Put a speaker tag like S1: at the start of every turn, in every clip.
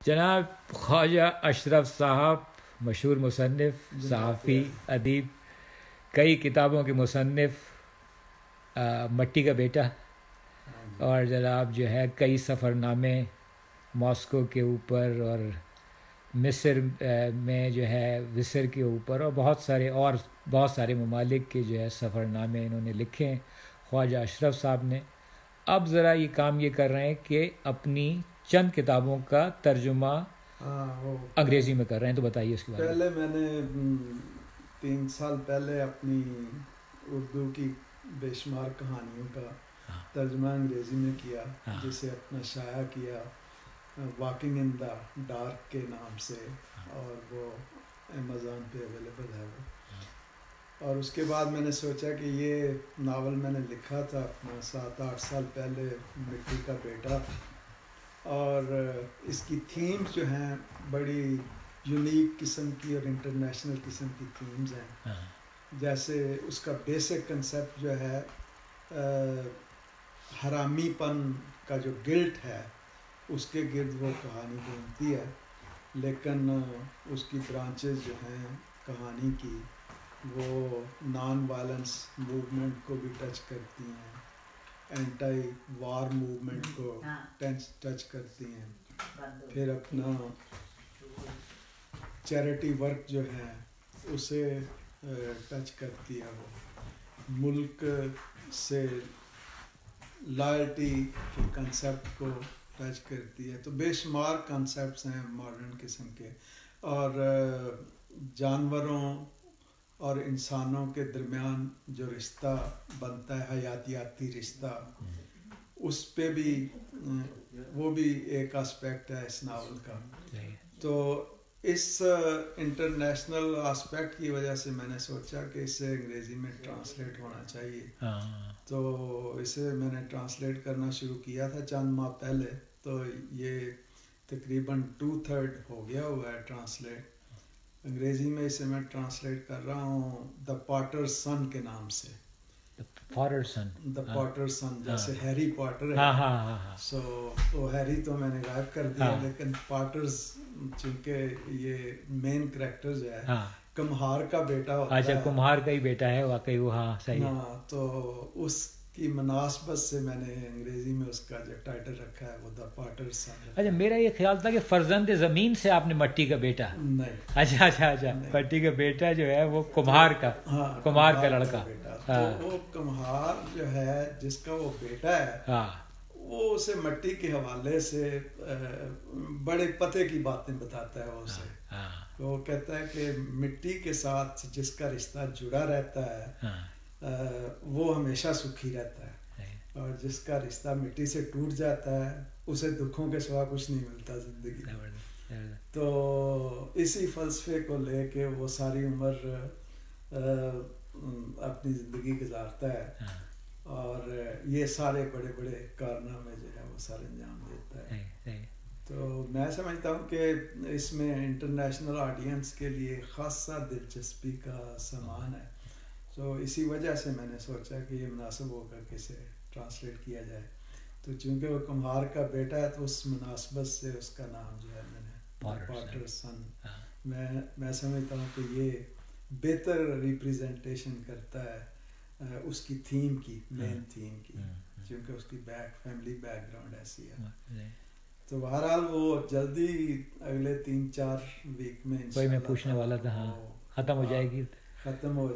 S1: جناب خواجہ اشرف صاحب مشہور مصنف، صحافی، ادیب، کئی کتابوں کے مصنف، مٹی کا بیٹا، اور جناب جو ہے کئی سفر نامے ماسکو کے اوپر اور مصر میں جو ہے مصر کے اوپر اور بہت سارے ممالک کے جو ہے سفر نامے انہوں نے لکھے ہیں خواجہ اشرف صاحب نے. اب ذرا یہ کام کر رہے ہیں کہ اپنی چند کتابوں کا ترجمہ انگریزی میں کر رہے ہیں، تو بتائیے اس کے بارے میں.
S2: پہلے میں نے 3 سال پہلے اپنی اردو کی بے شمار کہانیوں کا ترجمہ انگریزی میں کیا، جسے اپنا شائع کیا واکنگ ان دا ڈارک کے نام سے، اور وہ امیزون پہ اویلیبل ہے وہ. اور اس کے بعد میں نے سوچا کہ یہ ناول میں نے لکھا تھا اپنا 7-8 سال پہلے، مٹی کا بیٹا، اور اس کی تھیمز جو ہیں بڑی یونیک قسم کی اور انٹرنیشنل قسم کی تھیمز ہیں. جیسے اس کا بیسک کنسیپٹ جو ہے حرامی پن کا جو گلٹ ہے اس کے گرد وہ کہانی گھومتی ہے، لیکن اس کی برانچز جو ہیں کہانی کی وہ نان وائلنس موومنٹ کو بھی ٹچ کرتی ہیں، اینٹائی وار موومنٹ کو ٹچ کرتی ہیں، پھر اپنا چیریٹی ورک جو ہے اسے ٹچ کرتی ہے، وہ ملک سے لائلٹی کے کنسیپٹ کو ٹچ کرتی ہے. تو بے شمار کنسیپٹس ہیں ماڈرن قسم کے، اور جانوروں اور انسانوں کے درمیان جو رشتہ بنتا ہے، حیاتیاتی رشتہ، اس پہ بھی وہ بھی ایک اسپیکٹ ہے اس ناول کا. تو اس انٹرنیشنل اسپیکٹ کی وجہ سے میں نے سوچا کہ اسے انگریزی میں ٹرانسلیٹ ہونا چاہیے. تو اسے میں نے ٹرانسلیٹ کرنا شروع کیا تھا چند ماہ پہلے، تو یہ تقریباً 2/3 ہو گیا ہوا ہے ٹرانسلیٹ. انگریزی میں اسے میں ٹرانسلیٹ کر رہا ہوں دا پاٹرز سن کے نام سے. دا پاٹر سن، جیسے ہیری پاٹر ہے، سو وہ ہیری تو میں نے غائب کر دیا، لیکن پاٹرز چونکہ یہ مین کریکٹر جو ہے کمہار کا بیٹا ہوتا ہے.
S1: اچھا، کمہار کا ہی بیٹا ہے واقعی وہ. ہاں صحیح.
S2: ہاں، تو اس کی مناسبت سے میں نے انگریزی میں اس کا جو ٹائٹل رکھا ہے وہ دا پاٹر سن.
S1: اچھا، میرا یہ خیال تھا کہ فرزند زمین سے آپ نے مٹی کا بیٹا.
S2: نہیں.
S1: اچھا، مٹی کا بیٹا جو ہے وہ کمہار کا لڑکا.
S2: تو وہ کمہار جو ہے جس کا وہ بیٹا ہے، وہ اسے مٹی کے حوالے سے بڑے پتے کی باتیں بتاتا ہے اسے. وہ کہتا ہے کہ مٹی کے ساتھ جس کا رشتہ جڑا رہتا ہے وہ ہمیشہ سکھی رہتا ہے، اور جس کا رشتہ مٹی سے ٹوٹ جاتا ہے اسے دکھوں کے سوا کچھ نہیں ملتا زندگی میں. تو اسی فلسفے کو لے کے وہ ساری عمر اپنی زندگی گزارتا ہے، اور یہ سارے بڑے بڑے کارنامے جو ہے وہ سارے انجام دیتا ہے. تو میں سمجھتا ہوں کہ اس میں انٹرنیشنل آڈینس کے لیے خاصا دلچسپی کا سامان ہے. تو اسی وجہ سے میں نے سوچا کہ یہ مناسب ہوگا کہ اسے ٹرانسلیٹ کیا جائے. تو چونکہ وہ کمہار کا بیٹا ہے تو اس مناسبت سے اس کا نام جو ہے میں نے پاٹر سن. میں سمجھتا ہوں کہ یہ بہتر ریپریزنٹیشن کرتا ہے اس کی تھیم کی، مین تھیم کی، چونکہ اس کی فیملی بیک گراؤنڈ ایسی ہے. تو بہرحال وہ جلدی اگلے 3-4 ویک میں
S1: کوئی میں پوچھنے والا تھا. ہاں، ختم ہو جائے گی.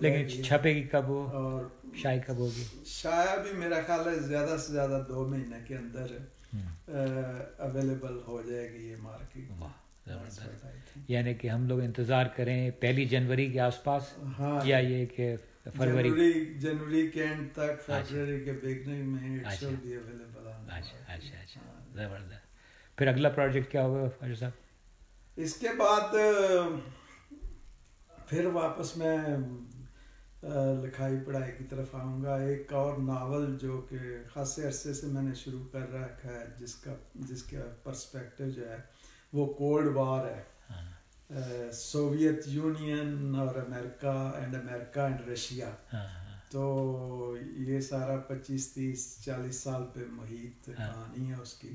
S1: لیکن چھپے گی کب وہ، اور شائع کب ہوگی؟
S2: شائع بھی میرا خیال ہے زیادہ سے زیادہ 2 مہینے کے اندر اویلیبل ہو جائے گی یہ مارکیٹ.
S1: یعنی کہ ہم لوگ انتظار کریں 1 جنوری کے آس پاس، یا یہ کہ
S2: جنوری کے اینڈ تک، فیبروری کے بگننگ میں اٹ شل بی اویلیبل.
S1: اچھا، زبردست. پھر اگلا پروجیکٹ کیا ہوگا فاضل صاحب؟
S2: اس کے بعد پھر واپس میں لکھائی پڑھائی کی طرف آؤں گا. ایک اور ناول جو کہ خاصے عرصے سے میں نے شروع کر رکھا ہے، جس کا پرسپیکٹو جو ہے وہ کولڈ وار ہے، سوویت یونین اور امریکہ اینڈ رشیا. تو یہ سارا 25-30-40 سال پہ محیط کہانی ہے اس کی.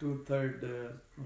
S2: 2/3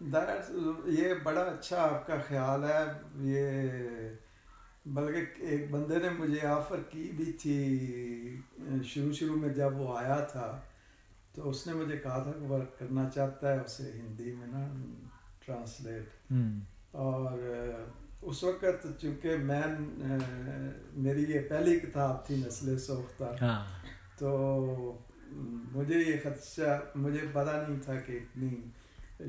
S2: یہ بڑا اچھا آپ کا خیال ہے. یہ بلکہ ایک بندے نے مجھے آفر کی بھی تھی شروع میں جب وہ آیا تھا, تو اس نے مجھے کہا تھا کہ ورک کرنا چاہتا ہے اسے ہندی میں نا ٹرانسلیٹ. اور اس وقت چونکہ میری یہ پہلی کتاب تھی نسل سوختہ, تو مجھے یہ خدشہ, مجھے پتا نہیں تھا کہ اتنی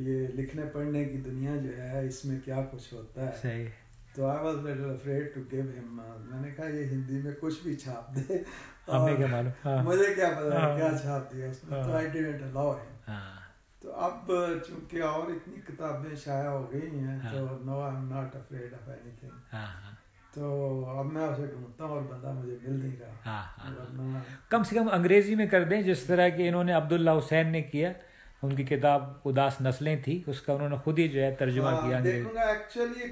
S2: یہ لکھنے پڑھنے کی دنیا جو ہے اس میں کیا کچھ ہوتا ہے. تو I was a little afraid to give him. میں نے کہا یہ ہندی میں کچھ بھی چھاپ دے, مجھے کیا پتا کیا چھاپ دیا اس میں. تو I didn't allow him. تو اب چونکہ اور اتنی کتابیں شائع ہو گئی ہیں, تو no I'm not afraid of anything. تو اب میں اسے ڈھونڈتا ہوں اور بندہ مجھے مل نہیں رہا.
S1: کم سے کم انگریزی میں کر دیں, جس طرح کہ انہوں نے عبداللہ حسین نے کیا. ان کی کتاب اداس نسلیں تھی, اس کا انہوں نے خود ہی جو ہے ترجمہ کیا.
S2: دیکھوں گا ایکچولی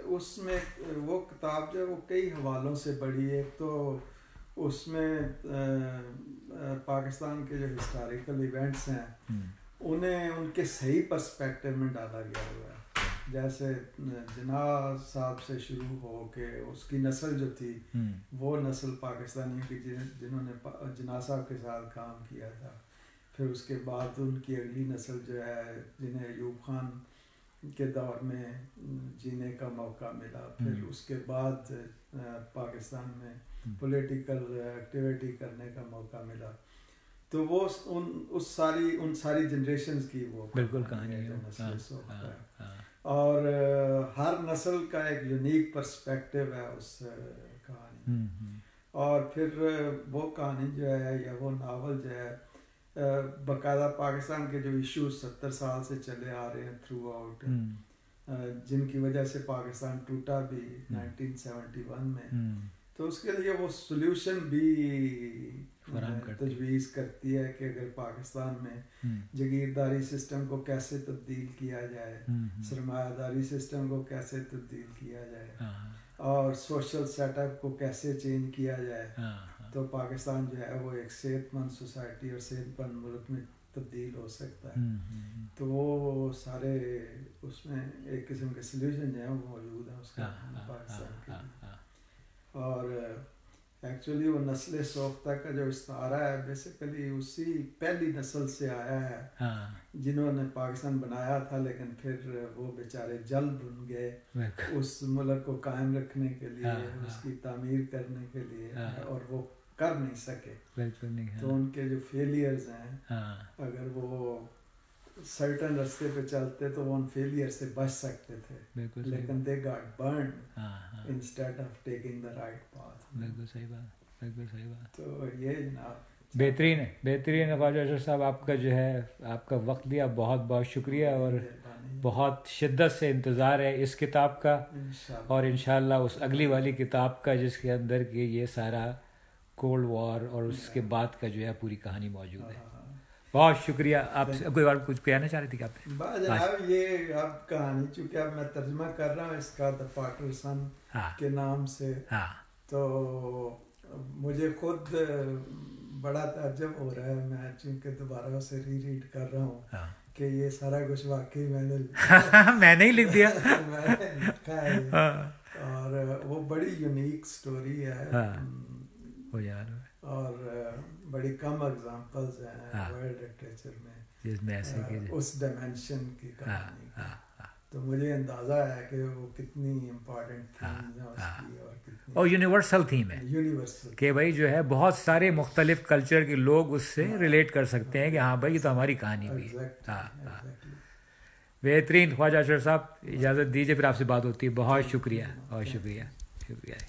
S2: اس میں وہ کتاب جو ہے وہ کئی حوالوں سے بڑی ہے. تو اس میں پاکستان کے جو ہسٹوریکل ایونٹس ہیں انہیں ان کے صحیح پرسپیکٹو میں ڈالا گیا ہوا ہے. جیسے جناح صاحب سے شروع ہو کے اس کی نسل جو تھی وہ نسل پاکستانیوں کی جنہوں نے جناح صاحب کے ساتھ کام کیا تھا. پھر اس کے بعد ان کی اگلی نسل جو ہے جنہیں ایوب خان کے دور میں جینے کا موقع ملا. پھر اس کے بعد پاکستان میں پولیٹیکل ایکٹیویٹی کرنے کا موقع ملا. تو وہ ان ساری جنریشنز کی وہ
S1: بالکل کہانی ہے.
S2: نسل سوختہ ہے, اور ہر نسل کا ایک یونیک پرسپیکٹو ہے اس کہانی. اور پھر وہ کہانی جو ہے یا وہ ناول جو ہے باقاعدہ پاکستان کے جو ایشوز 70 سال سے چلے آ رہے ہیں تھرو آؤٹ, جن کی وجہ سے پاکستان ٹوٹا بھی 1971 میں, تو اس کے لیے وہ سولوشن بھی تجویز کرتی ہے کہ اگر پاکستان میں جگیرداری سسٹم کو کیسے تبدیل کیا جائے, سرمایہ داری سسٹم کو کیسے تبدیل کیا جائے, اور سوشل سیٹ اپ کو کیسے چینج کیا جائے, تو پاکستان جو ہے وہ ایک صحت مند سوسائٹی اور صحت مند ملک میں تبدیل ہو سکتا ہے. تو وہ سارے اس میں ایک قسم کے سلیوشن جو ہیں وہ موجود ہیں اس کا پاکستان کے. اور ایکچولی وہ نسل سوختہ کا جو استعارہ ہے بیسیکلی اسی پہلی نسل سے آیا ہے جنہوں نے پاکستان بنایا تھا, لیکن پھر وہ بیچارے جل بن گئے اس ملک کو قائم رکھنے کے لیے, اس کی تعمیر کرنے کے لیے, اور وہ کر نہیں سکے. تو ان کے جو فیلئرز ہیں اگر وہ سرٹن رستے پہ چلتے تو وہ ان فیلئر سے بچ سکتے تھے, لیکن they got burned instead of taking the right path.
S1: بالکل صحیح بات, بالکل صحیح بات.
S2: تو یہ جناب
S1: بہترین ہے, بہترین ہے. خواجہ اشرف صاحب آپ کا جو ہے آپ کا وقت دیا, بہت بہت شکریہ, اور بہت شدت سے انتظار ہے اس کتاب کا, اور انشاءاللہ اس اگلی والی کتاب کا جس کے اندر کہ یہ سارا کولڈ وار اور اس کے بعد کا جو ہے پوری کہانی موجود ہے. بہت شکریہ. آپ سے کوئی اور کچھ کہنا چاہ رہے تھے کہ آپ
S2: جناب یہ اب کہانی چونکہ اب میں ترجمہ کر رہا ہوں اس کا دا پارٹر سن کے نام سے, تو مجھے خود بڑا تعجب ہو رہا ہے. میں چونکہ دوبارہ اسے ری ریڈ کر رہا ہوں کہ یہ سارا کچھ واقعی میں نے
S1: ہی لکھ دیا,
S2: میں نے لکھا ہے, اور وہ بڑی یونیک سٹوری ہے اور بڑی کم ایگزامپلز ہیں ورلڈ لٹریچر میں اس ڈائمینشن کی کہانی کی. تو مجھے اندازہ ہے کہ وہ کتنی امپورٹنٹ تھیم ہے اس کی, اور کتنی
S1: اور یونیورسل تھیم ہے,
S2: یونیورسل
S1: کہ بھائی جو ہے بہت سارے مختلف کلچر کے لوگ اس سے ریلیٹ کر سکتے ہیں کہ ہاں بھائی یہ تو ہماری کہانی بھی ہے. بہترین. خواجہ اشرف صاحب اجازت دیجیے, پھر آپ سے بات ہوتی ہے. بہت شکریہ, بہت شکریہ, شکریہ.